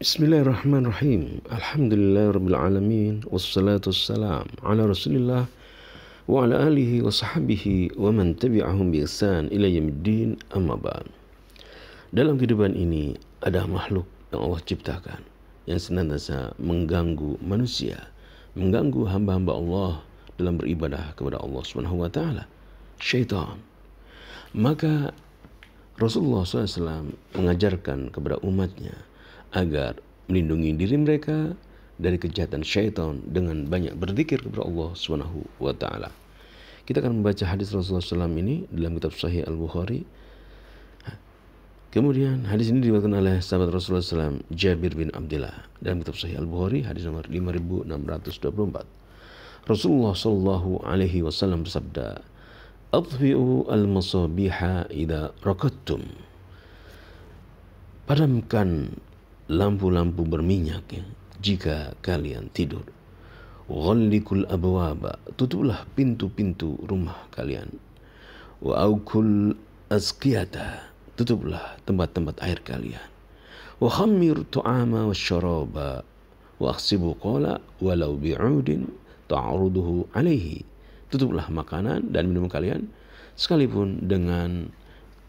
Bismillahirrahmanirrahim. Alhamdulillahirrabbilalamin. Wassalatu wassalam ala rasulillah wa ala alihi wa sahbihi wa man tabi'ahum bi ihsan ila yaumiddin, amma ba'd. Dalam kehidupan ini ada makhluk yang Allah ciptakan yang senantiasa mengganggu manusia, mengganggu hamba-hamba Allah dalam beribadah kepada Allah Subhanahu wa taala, syaitan. Maka Rasulullah SAW mengajarkan kepada umatnya agar melindungi diri mereka dari kejahatan syaitan dengan banyak berzikir kepada Allah Subhanahu wa taala. Kita akan membaca hadis Rasulullah SAW ini dalam kitab Sahih Al-Bukhari. Kemudian hadis ini diriwayatkan oleh sahabat Rasulullah SAW Jabir bin Abdullah dalam kitab Sahih Al-Bukhari hadis nomor 5624. Rasulullah sallallahu alaihi wasallam bersabda, "Adfi'u al-masabiha idza raqadtum." Padamkan lampu-lampu berminyak jika kalian tidur. Ghallikul abwaba, tutuplah pintu-pintu rumah kalian. Wa aukul asqiyata, tutuplah tempat-tempat air kalian. Wa khammir tu'ama wasyaraba wa akhsibu qala walau bi'udin ta'ruduhu alaihi. Tutuplah makanan dan minum kalian sekalipun dengan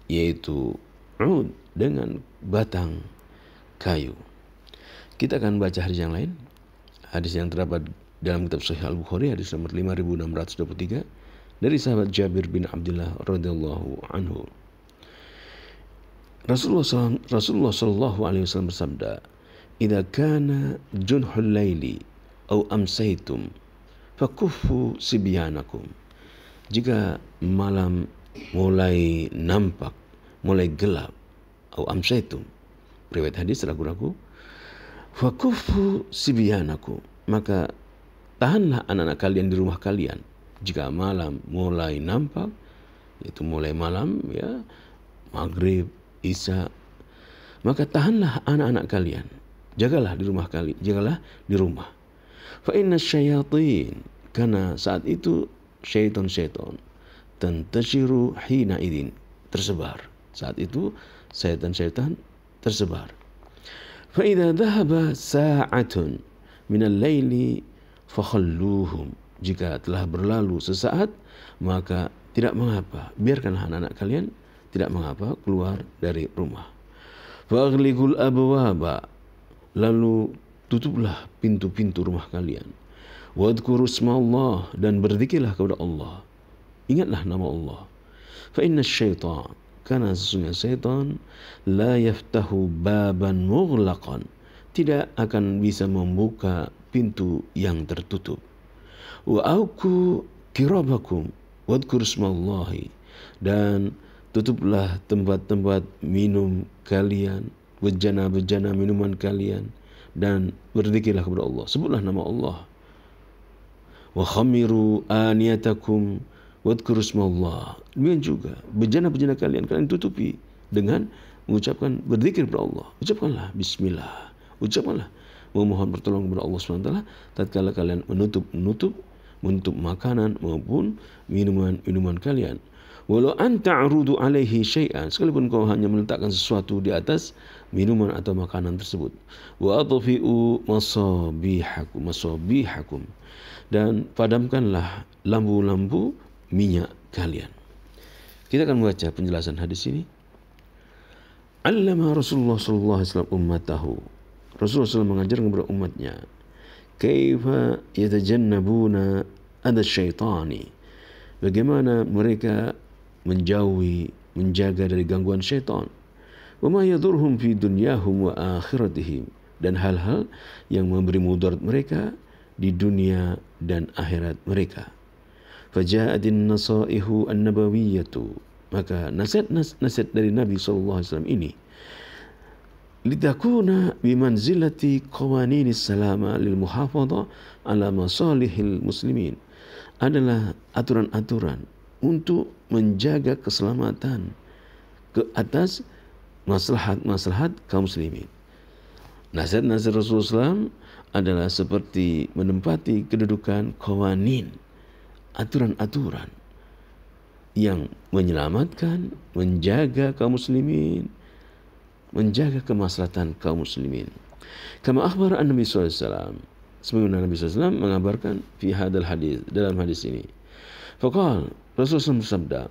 yaitu ud, dengan batang kayu. Kita akan baca hadis yang lain. Hadis yang terdapat dalam kitab Sahih Al-Bukhari hadis nomor 5623 dari sahabat Jabir bin Abdullah radhiyallahu anhu. Rasulullah sallallahu alaihi wasallam bersabda, "Idza kana junhul laili aw amsaytum fakuffu sibyanakum." Jika malam mulai nampak, mulai gelap, aw amsaytum, riwayat hadis ragu-ragu, fakuffu sibyanakum, maka tahanlah anak-anak kalian di rumah kalian. Jika malam mulai nampak, itu mulai malam ya, maghrib, isya, maka tahanlah anak-anak kalian, jagalah di rumah kalian, jagalah di rumah. Fa inna syayatin, karena saat itu syaitan-syaitan tantashiru hina idin, tersebar. Saat itu syaitan-syaitan tersebar. Fa idza dhahaba sa'atun minal laili fakhalluhum, jika telah berlalu sesaat maka tidak mengapa, biarkanlah anak-anak kalian tidak mengapa keluar dari rumah. Faghliqul abwaba, lalu tutuplah pintu-pintu rumah kalian. Wadhkuru ismallah, dan berzikirlah kepada Allah, ingatlah nama Allah. Fa inna syaitan, karena sesungguhnya syaitan la yaftahu baban mughlaqan, tidak akan bisa membuka pintu yang tertutup. Wa auku kirabakum wadhkur ismallahi, dan tutuplah tempat-tempat minum kalian, bejana-bejana minuman kalian, dan berzikirlah kepada Allah, sebutlah nama Allah. Wa khamiru aniyatakum wadhkur ismallah, demikian juga bejana-bejana kalian tutupi dengan mengucapkan berzikir kepada Allah. Ucapkanlah bismillah, ucapkanlah memohon pertolongan kepada Allah SWT tatkala kalian menutup makanan maupun minuman kalian. Walau an ta'rudu alaihi syai'an, sekalipun kau hanya meletakkan sesuatu di atas minuman atau makanan tersebut. Wa adfi'u masabihakum, dan padamkanlah lampu-lampu minyak kalian. Kita akan membaca penjelasan hadis ini. Allama Rasulullah sallallahu alaihi wasallam ummatahu, Rasulullah SAW mengajarkan kepada umatnya, kaifa yatajannabuna ada syaitani, bagaimana mereka menjaga dari gangguan syaitan. Wa ma yadurhum fi dunyahum wa akhiratihim, dan hal-hal yang memberi mudarat mereka di dunia dan akhirat mereka. Faja'atin nasaihu an-nabawiyyatu, maka nasihat dari Nabi SAW ini, litakuna bimanzilati qawaninis salama lil muhafadha ala masalihil muslimin, adalah aturan-aturan untuk menjaga keselamatan ke atas maslahat-maslahat kaum muslimin. Nasihat-nasihat Rasulullah SAW adalah seperti menempati kedudukan qawanin, aturan-aturan yang menyelamatkan, menjaga kaum muslimin, menjaga kemaslahatan kaum muslimin. Kama akhbar an-Nabi sallallahu alaihi wasallam, sebagaimana Nabi sallallahu alaihi wasallam mengabarkan fi hadal hadis, dalam hadis ini. Faqal, Rasulullah bersabda,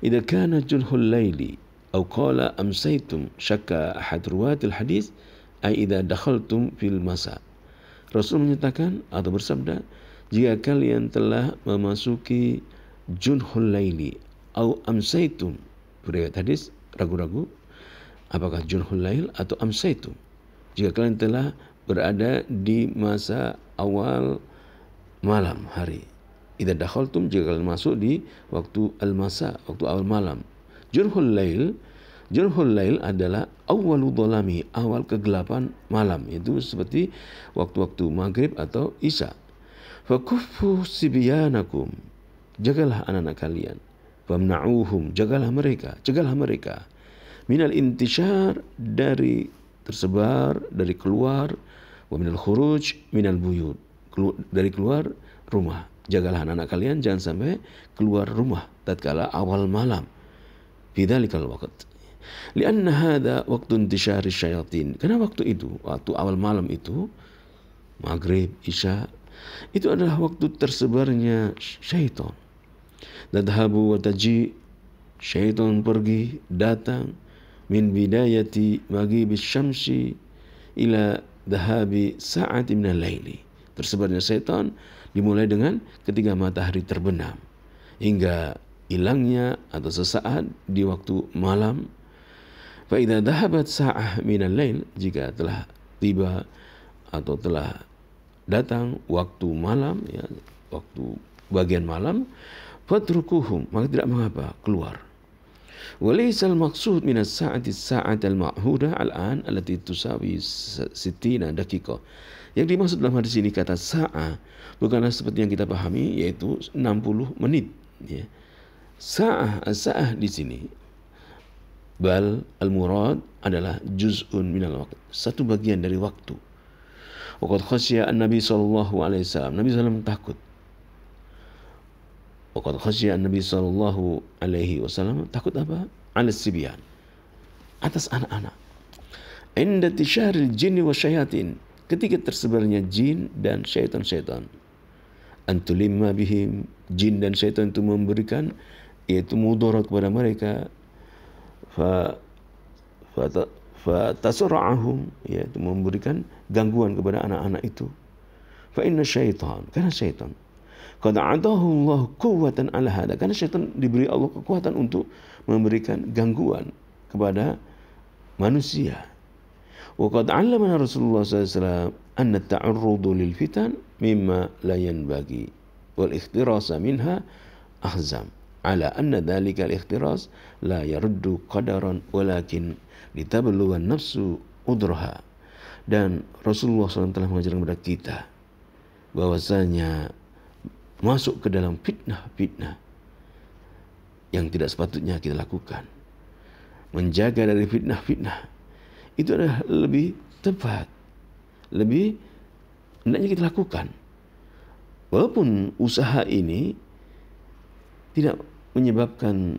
"Idza kana junhul laili aw qala amsaytum syakka ahad ruwatil hadis ay idza dakhaltum fil masa." Rasul menyatakan atau bersabda, jika kalian telah memasuki junhul laili au amsaitum. Riwayat hadis ragu-ragu apakah junhul lail atau amsaitum. Jika kalian telah berada di masa awal malam hari. Idza dakhaltum, jika kalian masuk di waktu al-masa, waktu awal malam. Junhul lail adalah awwalu dhalami, awal kegelapan malam. Itu seperti waktu-waktu maghrib atau isya. Fakuffu sibyanakum, jagalah anak-anak kalian. Famna'uhum, jagalah mereka, cegahlah mereka. Minal intishar, dari tersebar, dari keluar. Wa minal khuruj, minal buyut, dari keluar rumah. Jagalah anak-anak kalian jangan sampai keluar rumah tatkala awal malam. Fi dzalikal waqt. Lianna hadza waqtu intishari syayatin. Karena waktu itu, waktu awal malam itu, maghrib, isya, itu adalah waktu tersebarnya syaitan. Tadhabu wa taji, syaitan pergi, datang, min bidayati maghibis syamsi ila dhahabi sa'ati minal laili. Tersebarnya syaitan dimulai dengan ketika matahari terbenam hingga hilangnya atau sesaat di waktu malam. Fa idza dhahabat sa'ah minal lail, jika telah tiba atau telah datang waktu malam, ya, waktu bagian malam, fatrukuhum, maka tidak mengapa keluar. Walaysal maqsud min as-sa'ati as-sa'at al-ma'huda al-an allati tusawi 60 daqiqah. Yang dimaksud dalam hadis ini kata sa'ah bukanlah seperti yang kita pahami yaitu 60 menit, ya. Sa'ah, as-sa'ah di sini bal al-murad adalah juz'un minal waqt, satu bagian dari waktu. Waqad khasya an-nabi sallallahu alaihi wasallam, Nabi sallallahu takut. Waqad khasya an-nabi sallallahu alaihi wasallam, takut apa? Al-sibyan, atas anak-anak. Inda tisharil jinni wa syayatin, ketika tersebarnya jin dan syaitan-syaitan. Antulimma bihim, jin dan syaitan itu memberikan yaitu mudarat kepada mereka. Tasura'ahum, yaitu memberikan gangguan kepada anak-anak itu. Fa inna syaitan, karena syaitan qad adahu Allah quwwatan ala hada, karena syaitan diberi Allah kekuatan untuk memberikan gangguan kepada manusia. Wa qad 'allamana Rasulullah sallallahu alaihi wasallam anna ta'arrudu lil fitan mimma la yanbaghi wal ikhtirasa minha ahzam ala anna dhalika al-ikhtiras la yaruddu qadaran walakin litabluwa nafsu udraha. Dan Rasulullah SAW telah mengajarkan kepada kita bahwasanya masuk ke dalam fitnah-fitnah yang tidak sepatutnya kita lakukan, menjaga dari fitnah-fitnah, itu adalah lebih tepat, lebih hendaknya kita lakukan. Walaupun usaha ini tidak menyebabkan,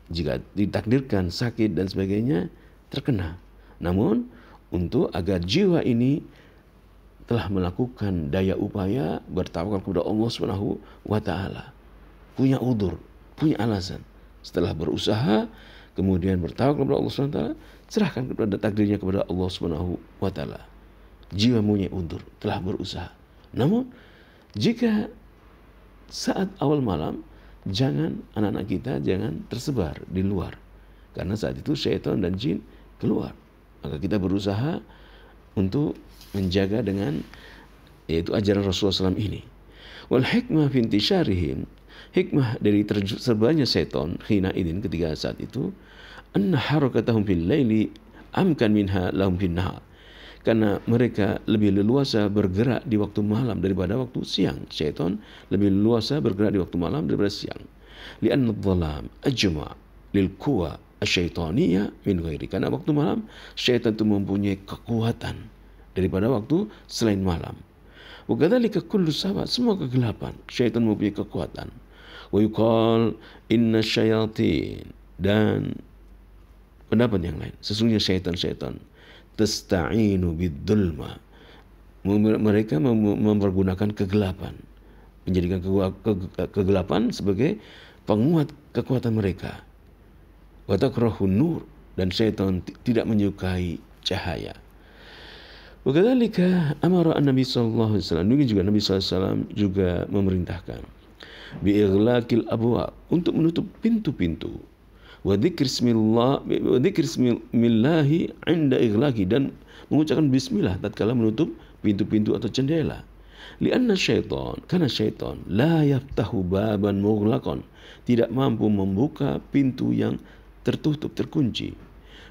jika ditakdirkan sakit dan sebagainya, terkena. Namun untuk agar jiwa ini telah melakukan daya upaya bertawakal kepada Allah Subhanahu wa taala, punya udzur, punya alasan, setelah berusaha kemudian bertawakal kepada Allah Subhanahu wa taala, serahkan kepada takdirnya kepada Allah Subhanahu wa taala. Jiwa punya udzur, telah berusaha. Namun jika saat awal malam, jangan anak-anak kita jangan tersebar di luar, karena saat itu syaitan dan jin keluar. Maka kita berusaha untuk menjaga dengan yaitu ajaran Rasulullah SAW ini. Wal hikmah fi intisharihim, hikmah dari tersebarnya syaitan khina idin, ketika saat itu, anna harakatahum fil laili amkan minha lahum fin nahar, karena mereka lebih leluasa bergerak di waktu malam daripada waktu siang. Syaitan lebih leluasa bergerak di waktu malam daripada siang. Li'anna adh-dhalam ajma' lil quwa asy-syaitaniyah min ghairi, karena waktu malam syaitan itu mempunyai kekuatan daripada waktu selain malam. Wa kadzalika kullu sawa, semua kegelapan syaitan mempunyai kekuatan. Wa yuqal inna syayatin, dan pendapat yang lain, sesungguhnya syaitan-syaitan tasta'inu bid-dhulma. Mereka mempergunakan kegelapan, menjadikan kegelapan sebagai penguat kekuatan mereka. Wa takrahun nur, dan syaitan tidak menyukai cahaya. Wa kadzalika amara an-nabi sallallahu alaihi wasallam, juga Nabi sallallahu alaihi wasallam juga memerintahkan bi ighlaqil abwab, untuk menutup pintu-pintu. Wa dzikr bismillahi 'inda ighlaqi, dan mengucapkan bismillah tatkala menutup pintu-pintu atau jendela. Lianna syaitan, karena syaitan la yaftahu baban mughlaqan, tidak mampu membuka pintu yang tertutup, terkunci.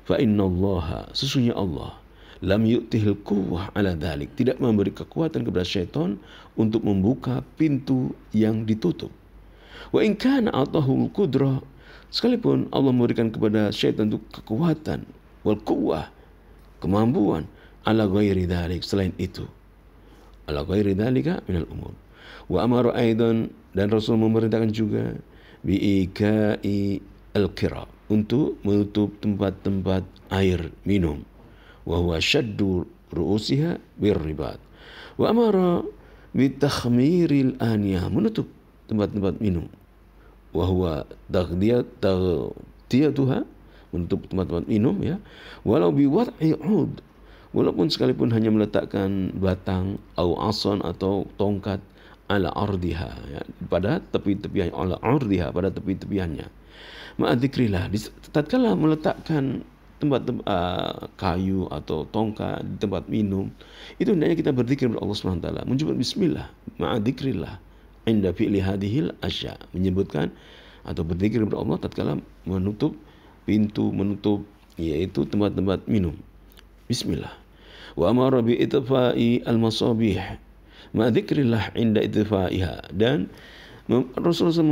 Fa innallaha, sesungguhnya Allah, lam yu'tihil quwwah ala dhalik, tidak memberi kekuatan kepada syaitan untuk membuka pintu yang ditutup. Wa in kana atahul qudrah, sekalipun Allah memberikan kepada syaitan itu kekuatan, wal quwwah, kemampuan, ala ghairi dhalik, selain itu, ala ghairi dhalika minal umur. Wa amara aidan, dan Rasul memerintahkan juga bi'ikai al-qira, untuk menutup tempat-tempat air minum. Wa huwa syaddu ru'usiha birribat. Wa amara bitakhmiril aniyah, menutup tempat-tempat minum. Wa huwa taghdiyatuha, menutup tempat-tempat minum, ya. Walau biwad'i ud, walaupun sekalipun hanya meletakkan batang atau asan atau tongkat ala ardiha, ya, pada tepi-tepian, ala ardiha, pada tepi-tepiannya. Ma'adzikrillah, tatkala meletakkan tempat kayu atau tongkat di tempat minum, itu hendaknya kita berzikir kepada Allah Subhanahu wa taala, menyebut bismillah, ma'adzikrillah inda fi'li hadhil asya, menyebutkan atau berzikir kepada Allah tatkala menutup pintu, menutup yaitu tempat-tempat minum. Bismillah. Wa amara bi itfa'i al-masabih ma dzikrillah inda itfa'iha, dan Rasulullah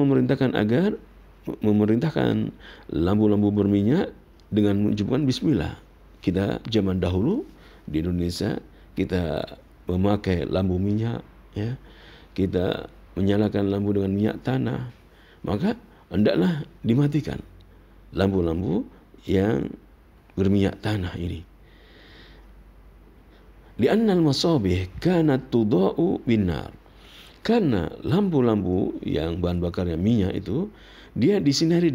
memerintahkan lampu-lampu berminyak dengan mengucapkan bismillah. Kita zaman dahulu di Indonesia kita memakai lampu minyak, ya. Kita menyalakan lampu dengan minyak tanah, maka hendaklah dimatikan lampu-lampu yang berminyak tanah ini. Li'anna al-masabih kanat tudha'u bin-nar, karena lampu-lampu yang bahan bakarnya minyak itu dia disinari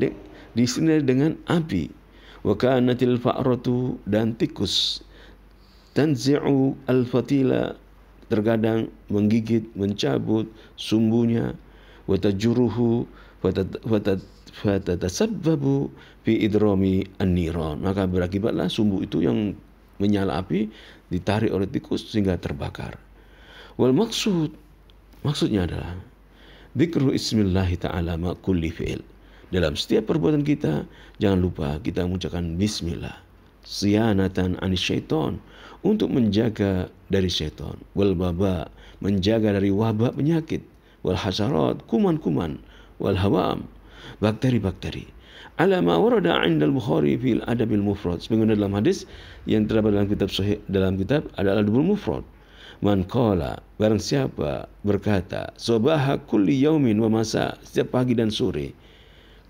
dengan api. Wa kanatil fa'ratu, dan tikus, tanzi'u al-fatila, terkadang menggigit, mencabut sumbunya. Wa tajuruhu fatatasabbabu fi idrami an-niran, maka berakibatlah sumbu itu yang menyala api ditarik oleh tikus sehingga terbakar. Wal maksudnya adalah dzikru ismillah ta'ala ma kulli fi'il, dalam setiap perbuatan kita jangan lupa kita mengucapkan bismillah, siyanatan anis syaitan, untuk menjaga dari syaitan, wal baba, menjaga dari wabah penyakit, wal hasyarat, kuman-kuman, wal hawam, bakteri-bakteri. Ala ma warada 'inda al-Bukhari fil Adabil Mufrad, sebagaimana dalam hadis yang terdapat dalam kitab sahih, dalam kitab Al-Adabul Mufrad. Man qala, barang siapa berkata, subaha kulli yaumin wa masa, setiap pagi dan sore,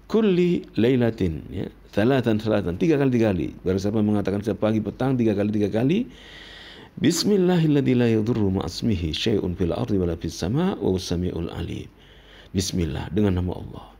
kulli lailatin, ya, salatan, 3 kali, barang siapa mengatakan setiap pagi petang 3 kali, bismillahilladzi la yadurru ma'asmihi syai'un fil ardi wala fis sama' wa huwas-sami'ul alim. Bismillah, dengan nama Allah,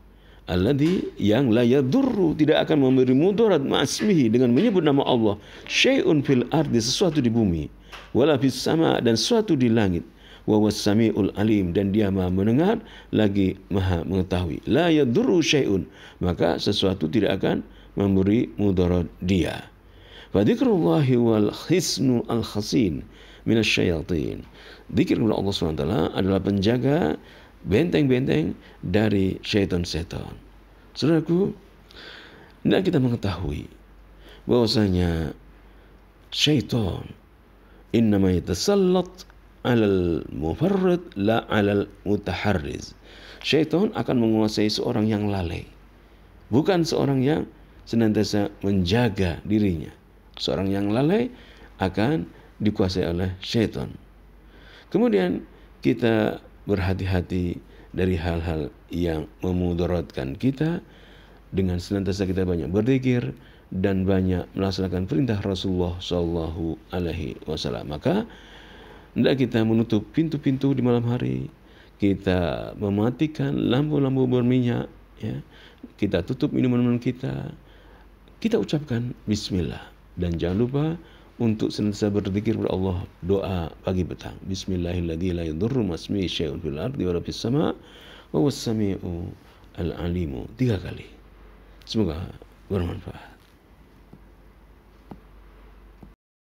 alladzi, yang la yadurru, tidak akan memberi mudarat, ma'asmihi, dengan menyebut nama Allah, syai'un fil ardi, sesuatu di bumi, wala fis sama', dan sesuatu di langit, wa huwas-sami'ul alim, dan dia maha mendengar lagi maha mengetahui. La yadurru syai'un, maka sesuatu tidak akan memberi mudarat dia. Fa dzikrullahi wal hisnu al khasin minasyayatin, zikir kepada Allah SWT adalah penjaga benteng-benteng dari syaitan-syaitan. Saudaraku, hendaknya kita mengetahui bahwasanya syaitan innama yatasallat 'alal mufarrid la 'alal mutaharriz. Syaitan akan menguasai seorang yang lalai, bukan seorang yang senantiasa menjaga dirinya. Seorang yang lalai akan dikuasai oleh syaitan. Kemudian kita berhati-hati dari hal-hal yang memudaratkan kita dengan senantiasa kita banyak berzikir, dan banyak melaksanakan perintah Rasulullah Shallallahu Alaihi Wasallam. Maka hendak kita menutup pintu-pintu di malam hari, kita mematikan lampu-lampu berminyak, ya. Kita tutup minuman kita ucapkan Bismillah, dan jangan lupa untuk senantiasa berzikir kepada Allah, doa pagi petang. Bismillahirrahmanirrahim. La yadurru masmi syai'un fil ardi wa fis sama' wa huwas sami'u al alimu. 3 kali. Semoga bermanfaat.